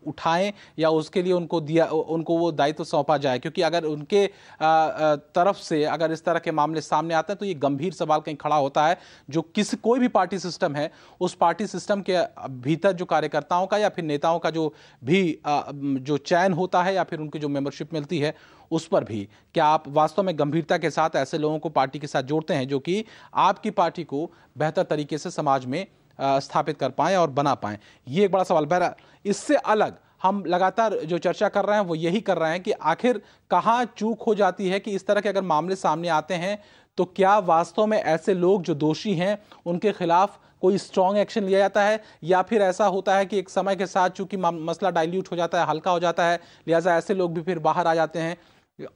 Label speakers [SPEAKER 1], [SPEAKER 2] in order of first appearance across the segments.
[SPEAKER 1] उठाएं या उसके लिए उनको वो दायित्व सौंपा जाए? क्योंकि अगर उनके तरफ से अगर इस तरह के मामले सामने आते हैं तो ये गंभीर सवाल कहीं खड़ा होता है, जो कोई भी पार्टी सिस्टम है, उस पार्टी सिस्टम के भीतर जो कार्यकर्ताओं का या फिर नेताओं का जो चयन होता है या फिर उनकी जो मेंबरशिप मिलती है उस पर भी। क्या आप वास्तव में गंभीरता के साथ ऐसे लोगों को पार्टी के साथ जोड़ते हैं जो कि आपकी पार्टी को बेहतर तरीके से समाज में स्थापित कर पाएं और बना पाएं? ये एक बड़ा सवाल। बहरहाल, इससे अलग हम लगातार जो चर्चा कर रहे हैं वो यही कर रहे हैं कि आखिर कहां चूक हो जाती है कि इस तरह के अगर मामले सामने आते हैं तो क्या वास्तव में ऐसे लोग जो दोषी हैं उनके खिलाफ कोई स्ट्रॉन्ग एक्शन लिया जाता है, या फिर ऐसा होता है कि एक समय के साथ चूंकि मसला डाइल्यूट हो जाता है, हल्का हो जाता है, लिहाजा ऐसे लोग भी फिर बाहर आ जाते हैं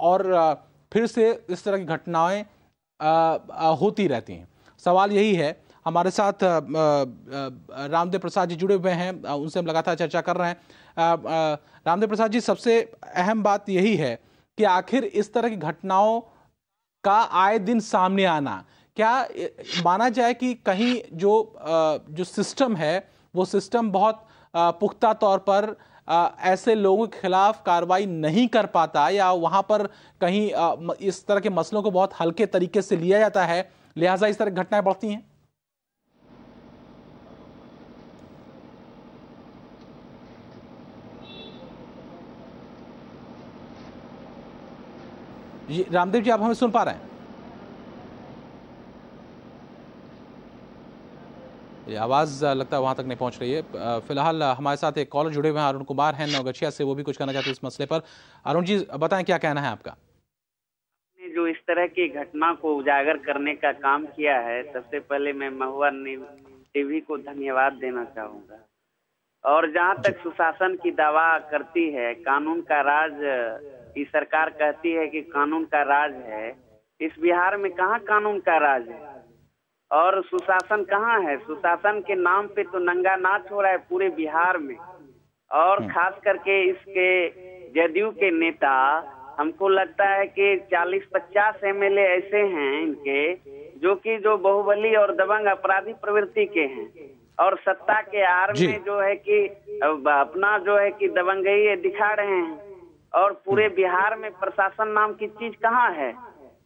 [SPEAKER 1] और फिर से इस तरह की घटनाएं होती रहती हैं? सवाल यही है। हमारे साथ रामदेव प्रसाद जी जुड़े हुए हैं, उनसे हम लगातार चर्चा कर रहे हैं। रामदेव प्रसाद जी, सबसे अहम बात यही है कि आखिर इस तरह की घटनाओं का आए दिन सामने आना, क्या माना जाए कि कहीं जो सिस्टम है वो सिस्टम बहुत पुख्ता तौर पर ऐसे लोगों के खिलाफ कार्रवाई नहीं कर पाता, या वहां पर कहीं इस तरह के मसलों को बहुत हल्के तरीके से लिया जाता है, लिहाजा इस तरह की घटनाएं बढ़ती हैं? जी रामदेव जी, आप हमें सुन पा रहे हैं? ये आवाज लगता है वहां तक नहीं पहुंच रही है। फिलहाल हमारे साथ एक कॉलर जुड़े हुए हैं, अरुण कुमार हैं नवगछिया से, वो भी कुछ कहना चाहते हैं इस मसले पर। अरुण जी, बताएं क्या कहना है आपका?
[SPEAKER 2] जो इस तरह की घटना को उजागर करने का काम किया है, सबसे पहले मैं महुआ टीवी को धन्यवाद देना चाहूंगा। और जहां तक सुशासन की दावा करती है, कानून का राज की सरकार कहती है कि कानून का राज है, इस बिहार में कहां कानून का राज है और सुशासन कहां है? सुशासन के नाम पे तो नंगा नाच हो रहा है पूरे बिहार में। और खास करके इसके जदयू के नेता, हमको लगता है कि 40-50 एमएलए ऐसे हैं इनके जो बाहुबली और दबंग अपराधी प्रवृत्ति के हैं, और सत्ता के आड़ में जो है कि अपना जो है कि दबंगई दिखा रहे हैं। और पूरे बिहार में प्रशासन नाम की चीज कहाँ है?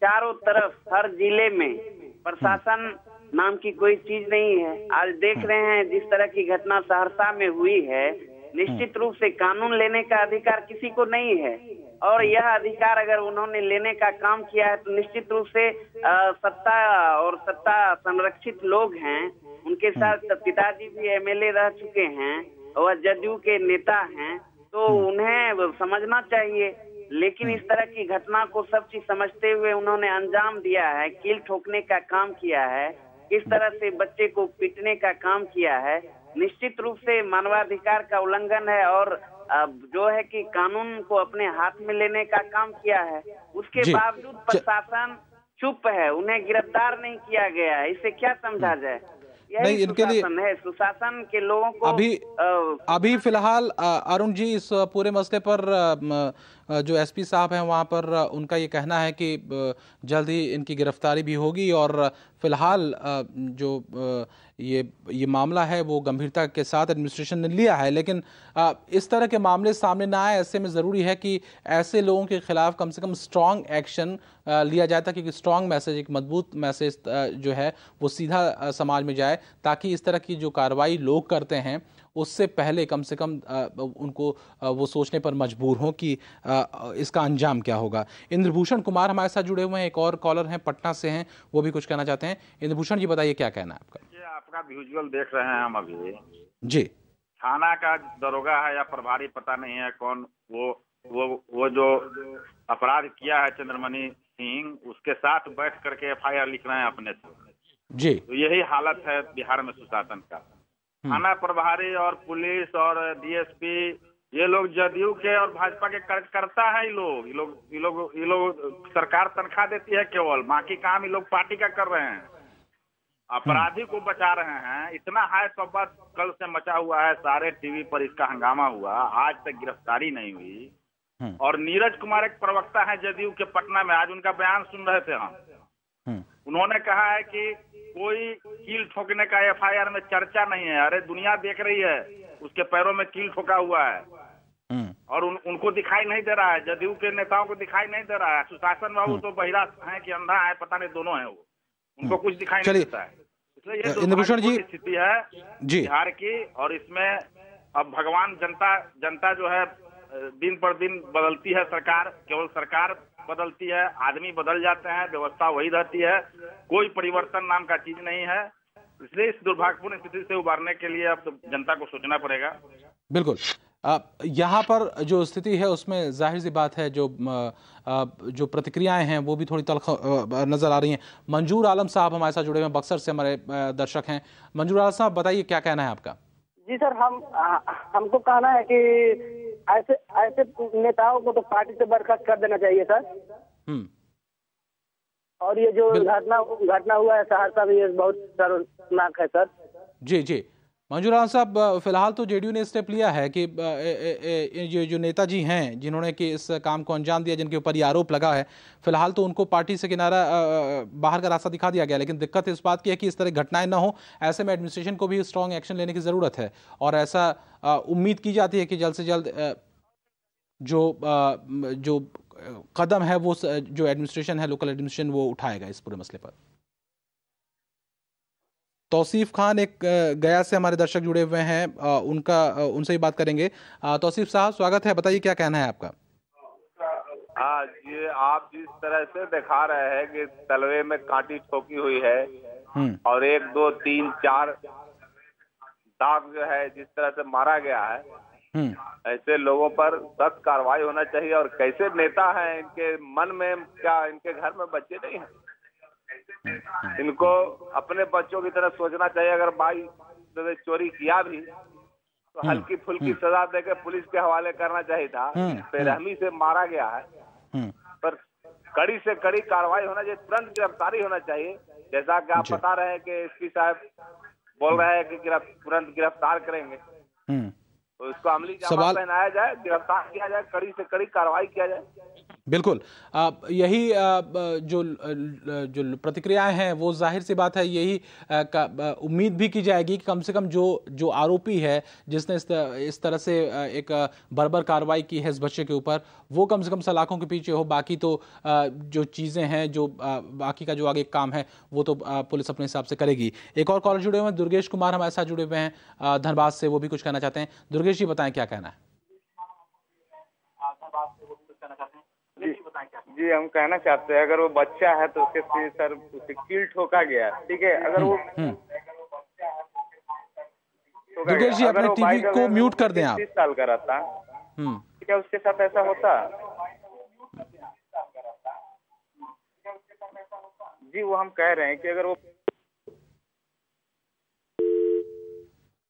[SPEAKER 2] चारों तरफ हर जिले में प्रशासन नाम की कोई चीज नहीं है। आज देख रहे हैं जिस तरह की घटना सहरसा में हुई है, निश्चित रूप से कानून लेने का अधिकार किसी को नहीं है, और यह अधिकार अगर उन्होंने लेने का काम किया है तो निश्चित रूप से सत्ता संरक्षित लोग हैं, उनके साथ पिताजी भी एमएलए रह चुके हैं, वह जदयू के नेता हैं, तो उन्हें समझना चाहिए। लेकिन इस तरह की घटना को सब चीज समझते हुए उन्होंने अंजाम दिया है, कील ठोकने का काम किया है, इस तरह से बच्चे को पीटने का काम किया है, निश्चित रूप से मानवाधिकार का उल्लंघन है और जो है कि कानून को अपने हाथ में लेने का काम किया है। उसके बावजूद प्रशासन चुप है, उन्हें गिरफ्तार नहीं किया गया है। इससे क्या समझा जाए?
[SPEAKER 1] नहीं, इनके लिए
[SPEAKER 2] है सुशासन के लोगों को
[SPEAKER 1] अभी फिलहाल अरुण जी, इस पूरे मसले पर जो एसपी साहब हैं वहां पर उनका ये कहना है कि जल्द ही इनकी गिरफ्तारी भी होगी, और फिलहाल जो ये मामला है वो गंभीरता के साथ एडमिनिस्ट्रेशन ने लिया है। लेकिन इस तरह के मामले सामने ना आए, ऐसे में ज़रूरी है कि ऐसे लोगों के खिलाफ कम से कम स्ट्रॉन्ग एक्शन लिया जाए, ताकि स्ट्रॉन्ग मैसेज, एक मजबूत मैसेज जो है वो सीधा समाज में जाए, ताकि इस तरह की जो कार्रवाई लोग करते हैं उससे पहले कम से कम उनको वो सोचने पर मजबूर हों कि इसका अंजाम क्या होगा। इंद्रभूषण कुमार हमारे साथ जुड़े हुए हैं, एक और कॉलर हैं, पटना से हैं, वो भी कुछ कहना चाहते हैं। इंद्रभूषण जी, बताइए क्या कहना है आपका?
[SPEAKER 3] ये आपका विजुअल देख रहे हैं हम अभी
[SPEAKER 1] जी।
[SPEAKER 3] थाना का दरोगा है या प्रभारी पता नहीं है कौन, वो जो अपराध किया है चंद्रमणि सिंह, उसके साथ बैठ करके एफआईआर लिख रहे हैं अपने से। जी, तो यही हालत है बिहार में सुशासन का। थाना प्रभारी और पुलिस और डीएसपी, ये लोग जदयू के और भाजपा के कार्यकर्ता है। ये लोग सरकार तनख्वाह देती है केवल, बाकी काम ये लोग पार्टी का कर रहे हैं, अपराधी को बचा रहे हैं। इतना हाय तौबा कल से मचा हुआ है, सारे टीवी पर इसका हंगामा हुआ, आज तक गिरफ्तारी नहीं हुई। और नीरज कुमार एक प्रवक्ता है जदयू के पटना में, आज उनका बयान सुन रहे थे हम। उन्होंने कहा है कि कोई कील ठोकने का एफआईआर में चर्चा नहीं है। अरे दुनिया देख रही है, उसके पैरों में कील ठोका हुआ है। और उनको दिखाई नहीं दे रहा है, जदयू के नेताओं को दिखाई नहीं दे रहा है। सुशासन बाबू तो बहिरा है कि अंधा है, पता नहीं, दोनों है वो, उनको कुछ दिखाई नहीं देता है। इसलिए ये दुर्भाग्यपूर्ण स्थिति है बिहार की। और इसमें अब भगवान जनता जो है दिन पर दिन बदलती है सरकार, केवल सरकार बदलती है, आदमी बदल जाते हैं, व्यवस्था वही रहती है, कोई परिवर्तन नाम का चीज नहीं है। इसलिए इस दुर्भाग्यपूर्ण स्थिति से उबारने के लिए अब तो जनता को सोचना पड़ेगा।
[SPEAKER 1] बिल्कुल, यहाँ पर जो स्थिति है उसमें जाहिर सी बात है जो प्रतिक्रियाएं हैं वो भी थोड़ी तल्ख नजर आ रही हैं। मंजूर आलम साहब हमारे साथ जुड़े हुए हैं, बक्सर से हमारे दर्शक हैं। मंजूर आलम साहब, बताइए क्या कहना है आपका?
[SPEAKER 4] जी सर, हमको कहना है कि ऐसे नेताओं को तो पार्टी से बर्खास्त कर देना चाहिए सर। और ये जो घटना हुआ है सहरसा में, ये बहुत शर्मनाक है सर।
[SPEAKER 1] जी जी, मंजूर आलम साहब, फिलहाल तो जेडीयू ने स्टेप लिया है कि ये जो नेताजी हैं जिन्होंने कि इस काम को अंजाम दिया, जिनके ऊपर ये आरोप लगा है, फिलहाल तो उनको पार्टी से किनारा बाहर का रास्ता दिखा दिया गया। लेकिन दिक्कत इस बात की है कि इस तरह घटनाएं ना हो, ऐसे में एडमिनिस्ट्रेशन को भी स्ट्रॉन्ग एक्शन लेने की ज़रूरत है। और ऐसा उम्मीद की जाती है कि जल्द से जल्द जो कदम है वो जो एडमिनिस्ट्रेशन है, लोकल एडमिनिस्ट्रेशन, वो उठाएगा इस पूरे मसले पर। तौसीफ खान एक गया से हमारे दर्शक जुड़े हुए हैं, उनसे ही बात करेंगे। तौसीफ साहब, स्वागत है, बताइए क्या कहना है आपका?
[SPEAKER 5] ये आप जिस तरह से दिखा रहे हैं कि तलवे में कांटी ठोकी हुई है और 1 2 3 4 दाग जो है जिस तरह से मारा गया है, ऐसे लोगों पर सख्त कार्रवाई होना चाहिए। और कैसे नेता हैं, इनके मन में क्या, इनके घर में बच्चे नहीं हैं? इनको अपने बच्चों की तरह सोचना चाहिए। अगर भाई चोरी किया भी तो हल्की फुल्की सजा देकर पुलिस के हवाले करना चाहिए था। बेरहमी से मारा गया है, पर कड़ी से कड़ी कार्रवाई होना चाहिए, तुरंत गिरफ्तारी होना चाहिए। जैसा कि आप बता रहे हैं कि एसपी साहब बोल रहे हैं कि तुरंत गिरफ्तार करेंगे, तो इसको अमली जामा पहनाया जाए, गिरफ्तार किया जाए, कड़ी से कड़ी कार्रवाई किया जाए।
[SPEAKER 1] बिल्कुल, यही जो प्रतिक्रियाएं हैं वो जाहिर सी बात है, यही उम्मीद भी की जाएगी कि कम से कम जो आरोपी है जिसने इस तरह से एक बर्बर कार्रवाई की है इस बच्चे के ऊपर, वो कम से कम सलाखों के पीछे हो। बाकी तो जो चीज़ें हैं, जो बाकी का जो आगे काम है वो तो पुलिस अपने हिसाब से करेगी। एक और कॉलर जुड़े हुए हैं, दुर्गेश कुमार हमारे साथ जुड़े हुए हैं धनबाद से, वो भी कुछ कहना चाहते हैं। दुर्गेश जी, बताएं क्या कहना है?
[SPEAKER 5] जी, हम कहना चाहते हैं, अगर वो बच्चा है तो उसके सर उसे कील ठोका गया, ठीक है। अगर वो
[SPEAKER 1] दुर्गेश जी, अपने टीवी को म्यूट कर दें आप।
[SPEAKER 5] 30 साल का रहता, ठीक है, उसके साथ ऐसा होता? जी, वो हम कह रहे हैं कि अगर वो,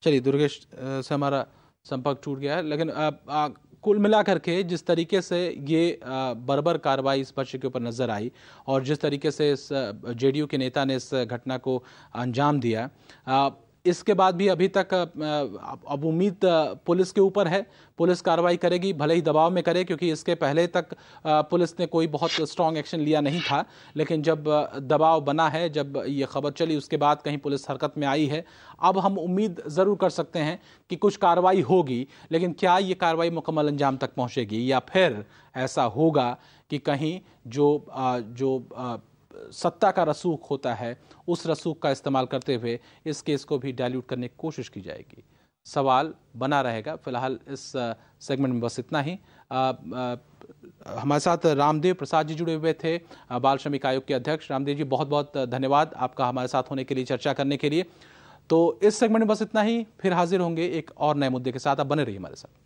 [SPEAKER 1] चलिए दुर्गेश से हमारा संपर्क टूट गया है। लेकिन कुल मिलाकर के जिस तरीके से ये बर्बर कार्रवाई इस बच्चे के ऊपर नजर आई और जिस तरीके से इस जेडीयू के नेता ने इस घटना को अंजाम दिया, इसके बाद भी अभी तक अब उम्मीद पुलिस के ऊपर है। पुलिस कार्रवाई करेगी, भले ही दबाव में करे, क्योंकि इसके पहले तक पुलिस ने कोई बहुत स्ट्रॉन्ग एक्शन लिया नहीं था। लेकिन जब दबाव बना है, जब ये खबर चली, उसके बाद कहीं पुलिस हरकत में आई है। अब हम उम्मीद ज़रूर कर सकते हैं कि कुछ कार्रवाई होगी, लेकिन क्या ये कार्रवाई मुकम्मल अंजाम तक पहुँचेगी या फिर ऐसा होगा कि कहीं जो सत्ता का रसूख होता है, उस रसूख का इस्तेमाल करते हुए इस केस को भी डाइल्यूट करने की कोशिश की जाएगी। सवाल बना रहेगा। फिलहाल इस सेगमेंट में बस इतना ही। हमारे साथ रामदेव प्रसाद जी जुड़े हुए थे, बाल श्रमिक आयोग के अध्यक्ष। रामदेव जी, बहुत बहुत धन्यवाद आपका हमारे साथ होने के लिए, चर्चा करने के लिए। तो इस सेगमेंट में बस इतना ही, फिर हाजिर होंगे एक और नए मुद्दे के साथ। आप बने रहिए हमारे साथ।